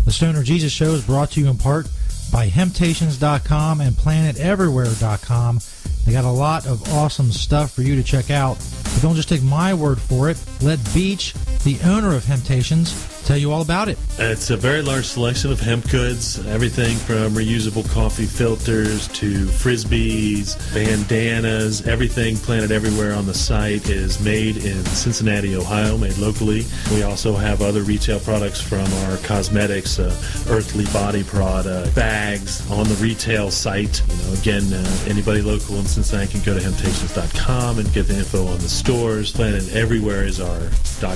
The Stoner Jesus Show is brought to you in part by Hemptations.com and PlanetEverywhere.com. They got a lot of awesome stuff for you to check out. But don't just take my word for it. Let Beach, the owner of Hemptations, tell you all about it. It's a very large selection of hemp goods, everything from reusable coffee filters to frisbees, bandanas, everything Planet Everywhere on the site is made in Cincinnati, Ohio, made locally. We also have other retail products from our cosmetics, Earthly Body product, bags on the retail site. Again, anybody local in Cincinnati can go to Hemptations.com and get the info on the stores. Planet Everywhere is our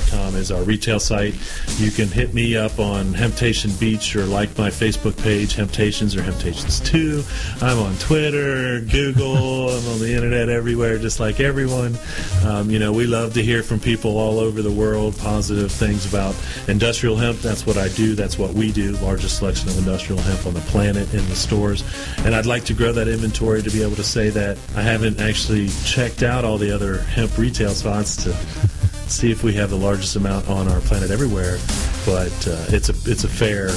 .com is our retail site. You can hit me up on Hemptation Beach or like my Facebook page, Hemptations or Hemptations 2. I'm on Twitter, Google, I'm on the internet everywhere, just like everyone. We love to hear from people all over the world, positive things about industrial hemp. That's what I do. That's what we do. Largest selection of industrial hemp on the planet in the stores. And I'd like to grow that inventory to be able to say that I haven't actually checked out all the other hemp retail spots to see if we have the largest amount on our Planet Everywhere, but it's a fair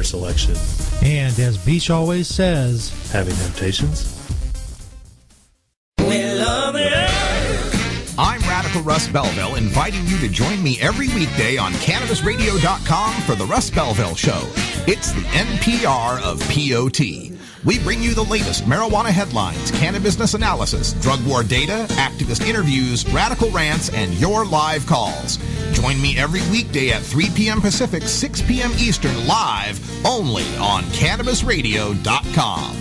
selection. And as Beach always says, having Hemptations. I'm Radical Russ Belville, inviting you to join me every weekday on CannabisRadio.com for the Russ Belville Show. It's the NPR of POT. We bring you the latest marijuana headlines, cannabis analysis, drug war data, activist interviews, radical rants, and your live calls. Join me every weekday at 3 p.m. Pacific, 6 p.m. Eastern, live only on CannabisRadio.com.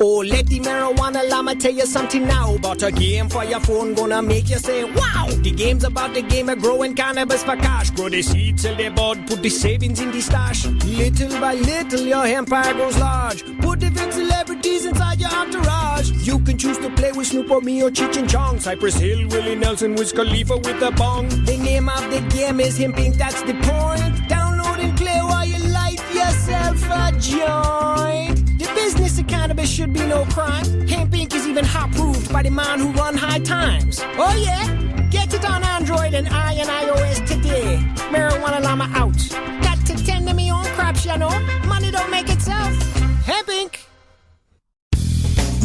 Oh, let the marijuana llama tell you something now about a game for your phone gonna make you say, wow! The game's about the game of growing cannabis for cash. Grow the seed, sell the bud, put the savings in the stash. Little by little, your empire grows large. Put different celebrities inside your entourage. You can choose to play with Snoop or me or Cheech and Chong, Cypress Hill, Willie Nelson, Wiz Khalifa with a bong. The name of the game is Hemp Inc., that's the point. Download and play while you light yourself a joint. The business of cannabis should be no crime. Hemp Inc. is even hot-proofed by the man who run High Times. Oh yeah? Get it on Android and iOS today. Marijuana llama out. Got to tend to me own crops, you know. Money don't make itself. Hemp Inc.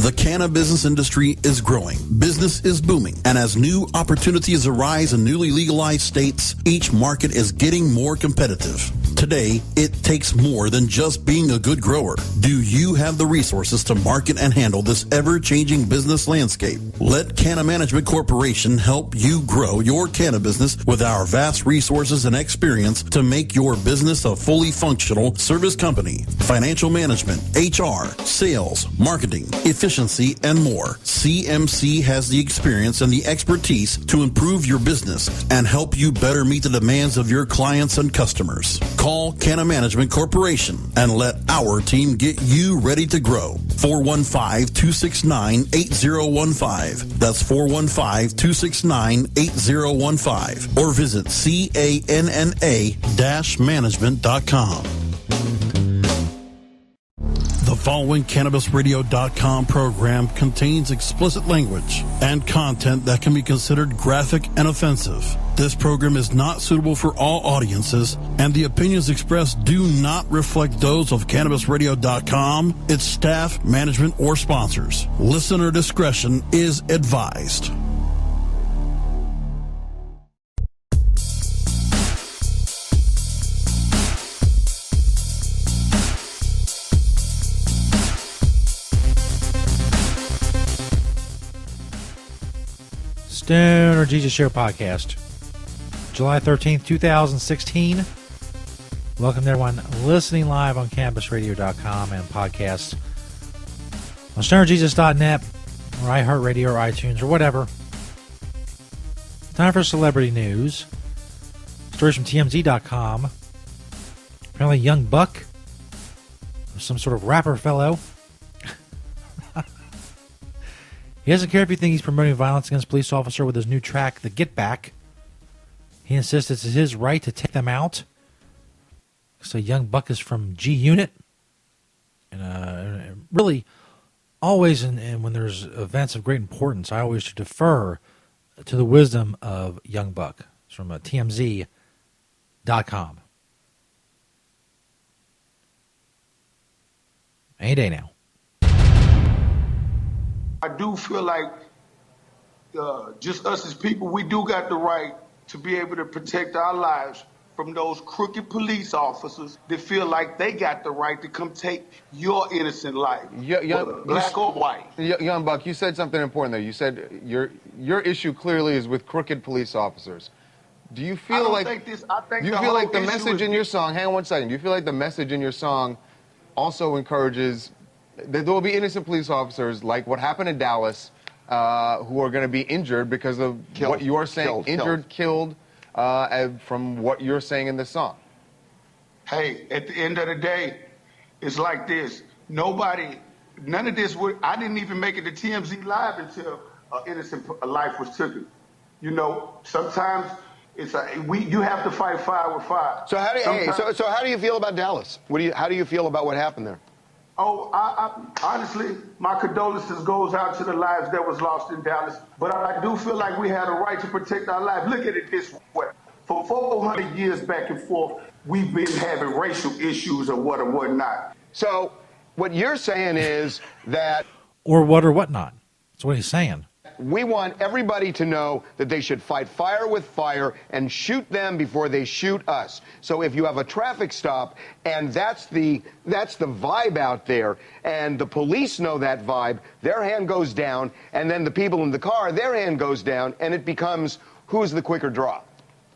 The cannabis industry is growing. Business is booming. And as new opportunities arise in newly legalized states, each market is getting more competitive. Today, it takes more than just being a good grower. Do you have the resources to market and handle this ever-changing business landscape? Let Canna Management Corporation help you grow your canna business with our vast resources and experience to make your business a fully functional service company. Financial management, HR, sales, marketing, efficiency, and more. CMC has the experience and the expertise to improve your business and help you better meet the demands of your clients and customers. Call Canna Management Corporation and let our team get you ready to grow. 415-269-8015. That's 415-269-8015. Or visit canna-management.com. The following CannabisRadio.com program contains explicit language and content that can be considered graphic and offensive. This program is not suitable for all audiences, and the opinions expressed do not reflect those of CannabisRadio.com, its staff, management, or sponsors. Listener discretion is advised. Stoner Jesus Show podcast, July 13th, 2016. Welcome to everyone listening live on CannabisRadio.com and podcasts on StonerJesus.net or iHeartRadio or iTunes or whatever. Time for celebrity news. Stories from TMZ.com. Apparently Young Buck, some sort of rapper fellow, he doesn't care if you think he's promoting violence against police officer with his new track, The Get Back. He insists it's his right to take them out. So Young Buck is from G Unit And really, always, and when there's events of great importance, I always defer to the wisdom of Young Buck. It's from TMZ.com. Any day now. I do feel like just us as people, we do got the right to be able to protect our lives from those crooked police officers that feel like they got the right to come take your innocent life, black or white. Young Buck, you said something important there. You said your issue clearly is with crooked police officers. Do you feel like the message in your song? Hang on one second. Do you feel like the message in your song also encourages that there will be innocent police officers like what happened in Dallas who are going to be injured because of what you're saying, killed from what you're saying in this song? Hey, at the end of the day, it's like this. None of this I didn't even make it to TMZ Live until an innocent life was taken. You know, sometimes you have to fight fire with fire. So how do you feel about Dallas? How do you feel about what happened there? Oh, I honestly, my condolences goes out to the lives that was lost in Dallas. But I do feel like we had a right to protect our lives. Look at it this way. For 400 years back and forth, we've been having racial issues or what or what not. So what you're saying is that... Or what or what not. That's what he's saying. We want everybody to know that they should fight fire with fire and shoot them before they shoot us. So if you have a traffic stop and that's the vibe out there, and the police know that vibe, their hand goes down, and then the people in the car, their hand goes down, and it becomes who's the quicker draw.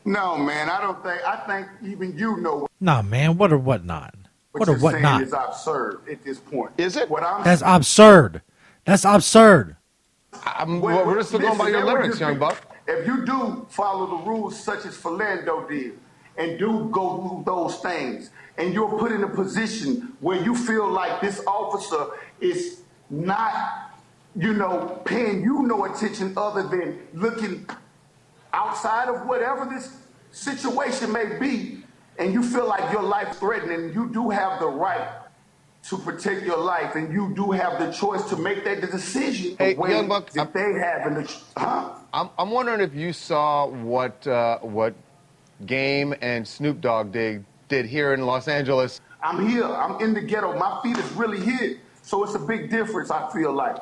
No, man, I think even you know. Nah, man, what or what not? What or what not? Is absurd at this point. Is it? That's absurd. That's absurd. We're just going by your lyrics, Young Buck. If you do follow the rules such as Philando did, and do go through those things, and you're put in a position where you feel like this officer is not, paying you no attention other than looking outside of whatever this situation may be, and you feel like your life threatening, you do have the right to protect your life, and you do have the choice to make that decision. Hey, Young Buck, they have in the I'm wondering if you saw what Game and Snoop Dogg did here in Los Angeles. I'm here. I'm in the ghetto. My feet is really here, so it's a big difference. I feel like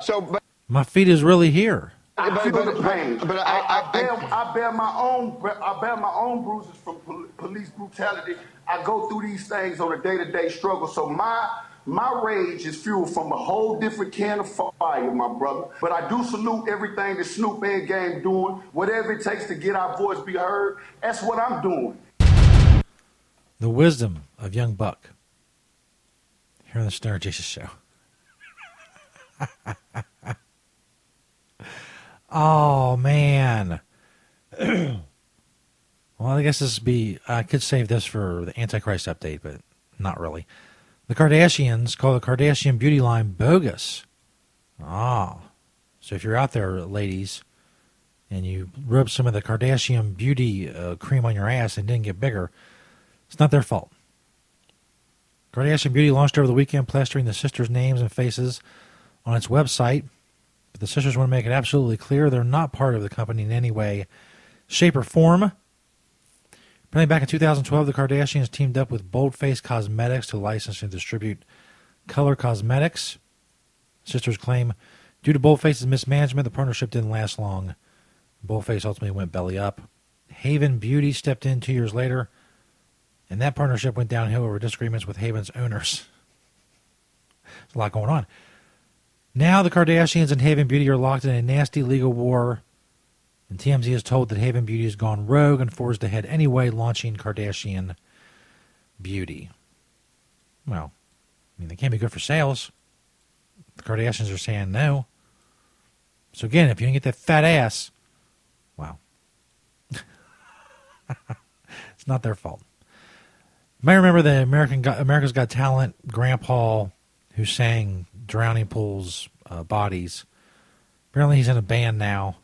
my feet is really here. I feel the pain. But I bear my own bruises from police brutality. I go through these things on a day-to-day struggle. So my rage is fueled from a whole different can of fire, my brother. But I do salute everything that Snoop and Game doing. Whatever it takes to get our voice be heard, that's what I'm doing. The wisdom of Young Buck. Here on the Stoner Jesus Show. Oh, man. Well, I guess I could save this for the Antichrist update, but not really. The Kardashians call the Kardashian beauty line bogus. So if you're out there, ladies, and you rub some of the Kardashian beauty cream on your ass and didn't get bigger, it's not their fault. Kardashian Beauty launched over the weekend, plastering the sisters' names and faces on its website. But the sisters want to make it absolutely clear they're not part of the company in any way, shape, or form. Apparently back in 2012, the Kardashians teamed up with Boldface Cosmetics to license and distribute color cosmetics. Sisters claim due to Boldface's mismanagement, the partnership didn't last long. Boldface ultimately went belly up. Haven Beauty stepped in 2 years later, and that partnership went downhill over disagreements with Haven's owners. There's a lot going on. Now the Kardashians and Haven Beauty are locked in a nasty legal war, and TMZ is told that Haven Beauty has gone rogue and forged ahead anyway, launching Kardashian Beauty. Well, they can't be good for sales. The Kardashians are saying no. So again, if you didn't get that fat ass, wow. It's not their fault. You might remember the America's Got Talent grandpa who sang Drowning Pool's Bodies. Apparently he's in a band now.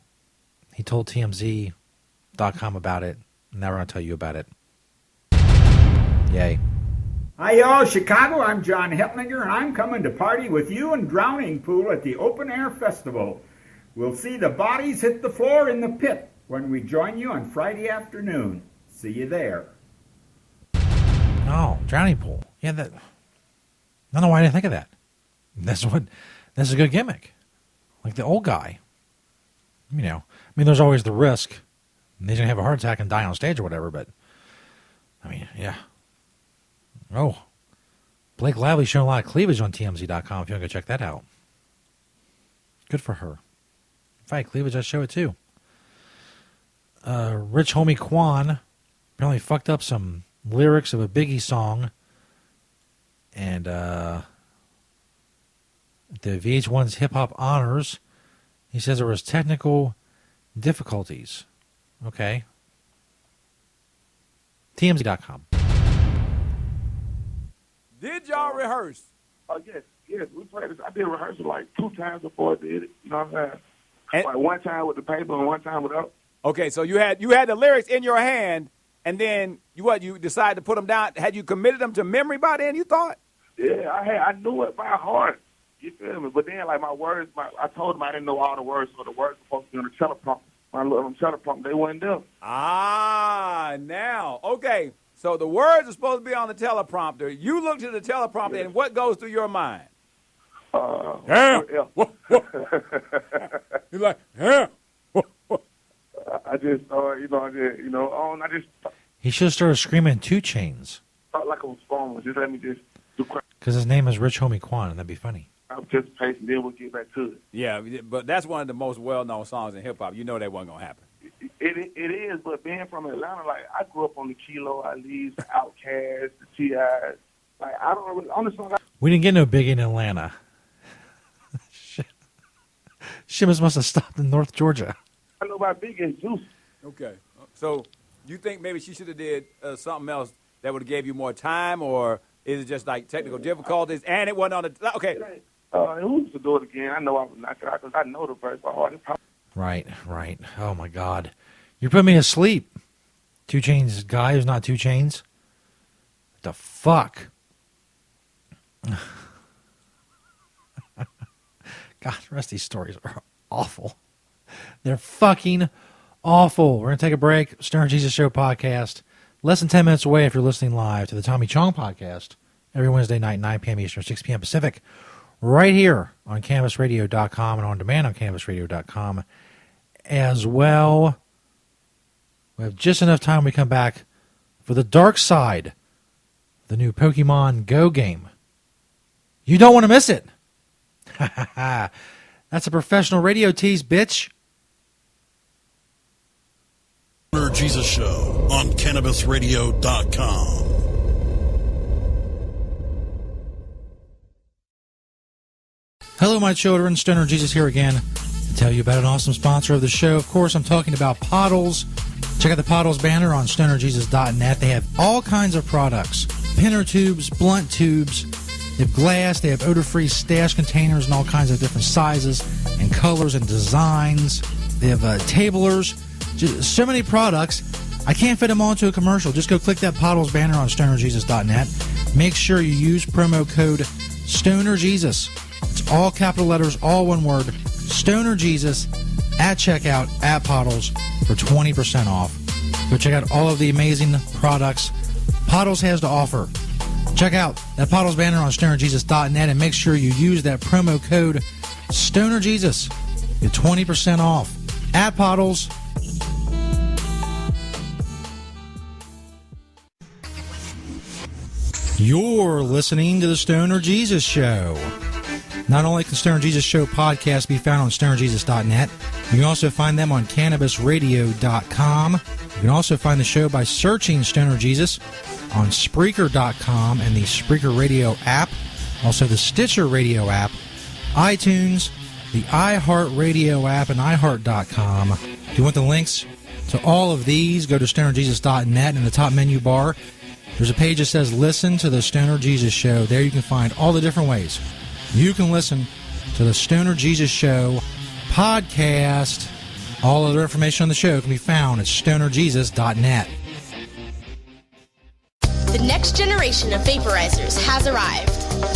He told TMZ.com about it. Now we're going to tell you about it. Yay. Hi, y'all, Chicago. I'm John Hetlinger, and I'm coming to party with you and Drowning Pool at the Open Air Festival. We'll see the bodies hit the floor in the pit when we join you on Friday afternoon. See you there. Oh, Drowning Pool. Yeah, that. I don't know why I didn't think of that. That's a good gimmick. Like the old guy. You know, I mean, there's always the risk. He's going to have a heart attack and die on stage or whatever, but, I mean, yeah. Oh, Blake Lively's showing a lot of cleavage on TMZ.com if you want to go check that out. Good for her. If I had cleavage, I'd show it too. Rich Homie Quan apparently fucked up some lyrics of a Biggie song, and the VH1's Hip Hop Honors, he says there was technical difficulties. Okay. TMZ.com. Did y'all rehearse? Yes, we played this. I did rehearsal like 2 times before I did it. You know what I'm saying? Like 1 time with the paper and 1 time without. Okay, so you had the lyrics in your hand, and then you decided to put them down. Had you committed them to memory by then, you thought? Yeah, I knew it by heart. You feel me? But then, like, my words, I told them I didn't know all the words, so the words were supposed to be on the teleprompter. My little teleprompter, they weren't there. Ah, now. Okay, so the words are supposed to be on the teleprompter. You looked at the teleprompter, and what goes through your mind? Damn. You're like, yeah. I just, I just He should have started screaming 2 Chainz. felt like I was phone. Just let me just do crap. Because his name is Rich Homie Quan, and that'd be funny. I'm just patient, then we'll get back to it. Yeah, but that's one of the most well-known songs in hip-hop. You know that wasn't going to happen. It is, but being from Atlanta, like, I grew up on the Kilo Ali's, the Outkast, the T.I.'s. Like, I don't really, on the song. We didn't get no Biggie in Atlanta. Shimmis must have stopped in North Georgia. I know about Biggie and Juice. Okay. So you think maybe she should have did something else that would have gave you more time, or is it just like technical difficulties and it wasn't on the... Okay. Who's to do it again? I know I would knock it out because I know the verse by heart. Right. Oh, my God. You're putting me asleep. 2 Chainz guy who's not 2 Chainz? What the fuck? God, the rest of these stories are awful. They're fucking awful. We're going to take a break. Stoner Jesus Show podcast. Less than 10 minutes away if you're listening live to the Tommy Chong podcast every Wednesday night, 9 p.m. Eastern, 6 p.m. Pacific, right here on CannabisRadio.com and on demand on CannabisRadio.com as well. We have just enough time when we come back for the dark side, the new Pokemon Go game. You don't want to miss it. That's a professional radio tease, bitch. Stoner Jesus Show on CannabisRadio.com. Hello, my children. Stoner Jesus here again to tell you about an awesome sponsor of the show. Of course, I'm talking about Pottles. Check out the Pottles banner on stonerjesus.net. They have all kinds of products. Pinner tubes, blunt tubes. They have glass. They have odor-free stash containers in all kinds of different sizes and colors and designs. They have tablers. Just so many products. I can't fit them all into a commercial. Just go click that Pottles banner on stonerjesus.net. Make sure you use promo code StonerJesus. It's all capital letters, all one word. StonerJesus at checkout at Pottles for 20% off. Go check out all of the amazing products Pottles has to offer. Check out that Pottles banner on stonerjesus.net and make sure you use that promo code StonerJesus. Get 20% off at Pottles. You're listening to the Stoner Jesus Show. Not only can Stoner Jesus Show podcast be found on stonerjesus.net, you can also find them on CannabisRadio.com. You can also find the show by searching Stoner Jesus on Spreaker.com and the Spreaker Radio app, also the Stitcher Radio app, iTunes, the iHeartRadio app, and iHeart.com. If you want the links to all of these, go to stonerjesus.net. In the top menu bar, there's a page that says Listen to the Stoner Jesus Show. There you can find all the different ways you can listen to the Stoner Jesus Show podcast. All other information on the show can be found at stonerjesus.net. The The next generation of vaporizers has arrived.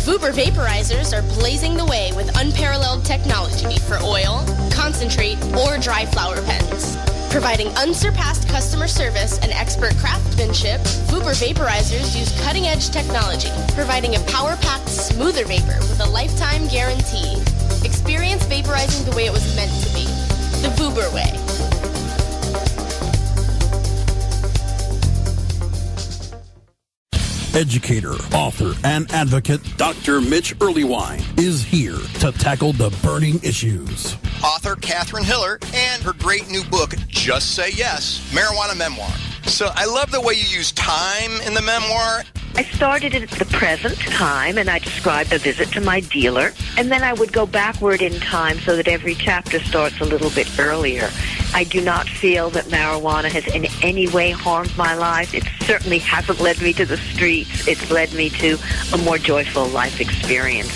Vuber vaporizers are blazing the way with unparalleled technology for oil, concentrate, or dry flower pens. Providing unsurpassed customer service and expert craftsmanship, Vuber vaporizers use cutting-edge technology, providing a power-packed, smoother vapor with a lifetime guarantee. Experience vaporizing the way it was meant to be. The Vuber way. Educator, author, and advocate Dr. Mitch Earlywine is here to tackle the burning issues. Author Catherine Hiller and her great new book, Just Say Yes, Marijuana Memoir. So I love the way you use time in the memoir. I started it at the present time, and I described a visit to my dealer, and then I would go backward in time so that every chapter starts a little bit earlier. I do not feel that marijuana has in any way harmed my life. It certainly hasn't led me to the streets. It's led me to a more joyful life experience.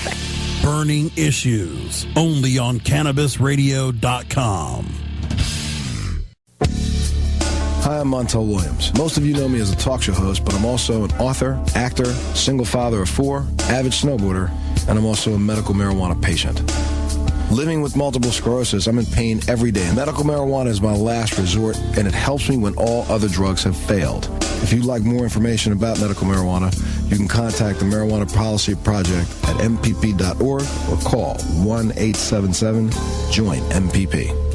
Burning Issues, only on CannabisRadio.com. Hi, I'm Montel Williams. Most of you know me as a talk show host, but I'm also an author, actor, single father of 4, avid snowboarder, and I'm also a medical marijuana patient. Living with multiple sclerosis, I'm in pain every day. Medical marijuana is my last resort, and it helps me when all other drugs have failed. If you'd like more information about medical marijuana, you can contact the Marijuana Policy Project at mpp.org or call 1-877-JOIN-MPP.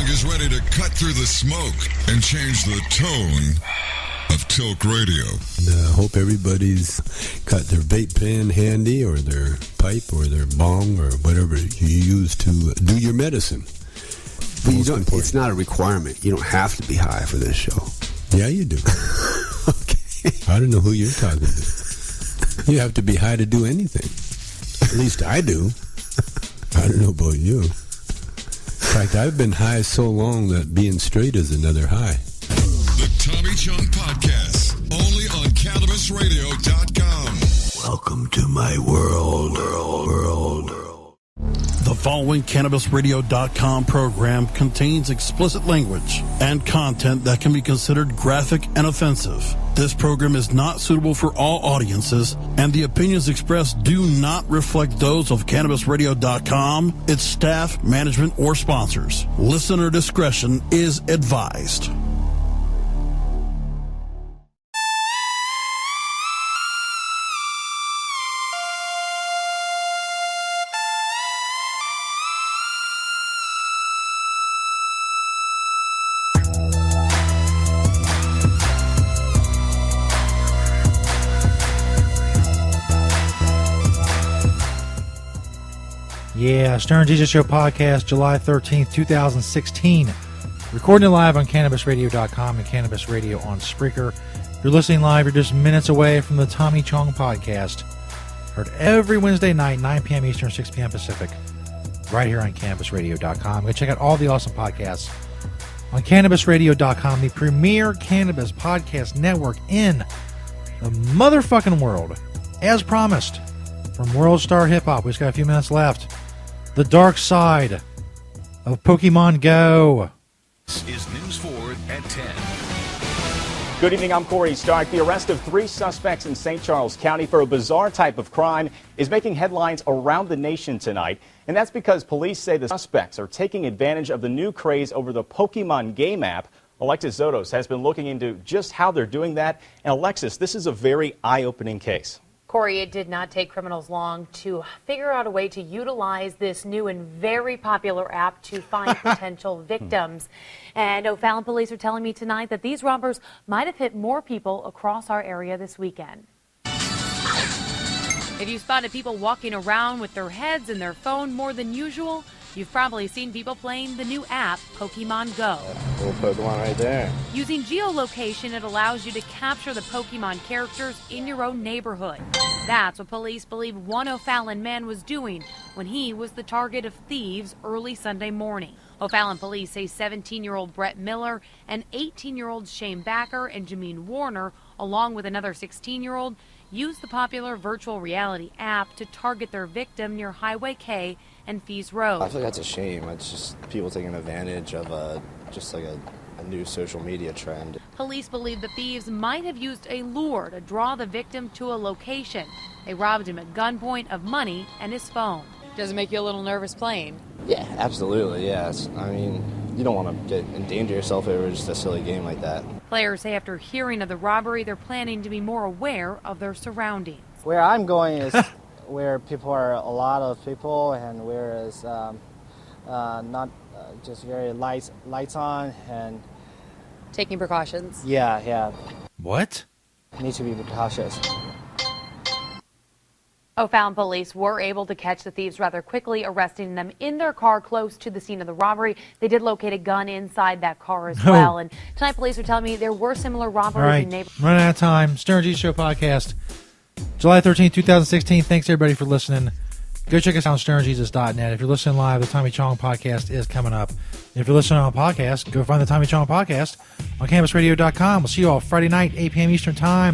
Is ready to cut through the smoke and change the tone of Tilk Radio. Hope everybody's got their vape pen handy, or their pipe, or their bong, or whatever you use to do your medicine. But you don't, it's not a requirement. You don't have to be high for this show. Yeah, you do. Okay. I don't know who you're talking to. You have to be high to do anything. At least I do. I don't know about you. In fact, I've been high so long that being straight is another high. The Tommy Chong Podcast, only on CannabisRadio.com. Welcome to my world. The following CannabisRadio.com program contains explicit language and content that can be considered graphic and offensive. This program is not suitable for all audiences, and the opinions expressed do not reflect those of CannabisRadio.com, its staff, management, or sponsors. Listener discretion is advised. Yeah, Stern Jesus Show podcast, July 13th, 2016. Recording live on CannabisRadio.com and Cannabis Radio on Spreaker. If you're listening live, you're just minutes away from the Tommy Chong podcast. Heard every Wednesday night, 9 p.m. Eastern, 6 p.m. Pacific, right here on CannabisRadio.com. Go check out all the awesome podcasts on CannabisRadio.com, the premier cannabis podcast network in the motherfucking world. As promised, from World Star Hip Hop, we just got a few minutes left. The dark side of Pokemon Go. This is News 4 at 10. Good evening, I'm Corey Stark. The arrest of 3 suspects in St. Charles County for a bizarre type of crime is making headlines around the nation tonight. And that's because police say the suspects are taking advantage of the new craze over the Pokemon game app. Alexis Zotos has been looking into just how they're doing that. And Alexis, this is a very eye-opening case. Corey, it did not take criminals long to figure out a way to utilize this new and very popular app to find potential victims. And O'Fallon police are telling me tonight that these robbers might have hit more people across our area this weekend. If you spotted people walking around with their heads in their phone more than usual, you've probably seen people playing the new app, Pokemon Go. Little Pokemon right there. Using geolocation, it allows you to capture the Pokemon characters in your own neighborhood. That's what police believe one O'Fallon man was doing when he was the target of thieves early Sunday morning. O'Fallon police say 17-year-old Brett Miller and 18-year-old Shane Backer and Jameen Warner, along with another 16-year-old, used the popular virtual reality app to target their victim near Highway K and Fees Road. I feel like that's a shame. It's just people taking advantage of just like a new social media trend. Police believe the thieves might have used a lure to draw the victim to a location. They robbed him at gunpoint of money and his phone. Does it make you a little nervous playing? Yeah, absolutely, yes. I mean, you don't want to endanger yourself over just a silly game like that. Players say after hearing of the robbery, they're planning to be more aware of their surroundings. Where I'm going is where people are a lot of people, and where is not just very lights on and taking precautions. Yeah. What? Need to be cautious. O'Fallon police were able to catch the thieves rather quickly, arresting them in their car close to the scene of the robbery. They did locate a gun inside that car as well. And tonight police are telling me there were similar robberies in neighborhoods. Running out of time. Stern G Show podcast, July 13th, 2016. Thanks everybody for listening. Go check us out on sternjesus.net. If you're listening live, the Tommy Chong podcast is coming up. If you're listening on a podcast, go find the Tommy Chong podcast on campusradio.com. We'll see you all Friday night, 8 p.m. Eastern Time.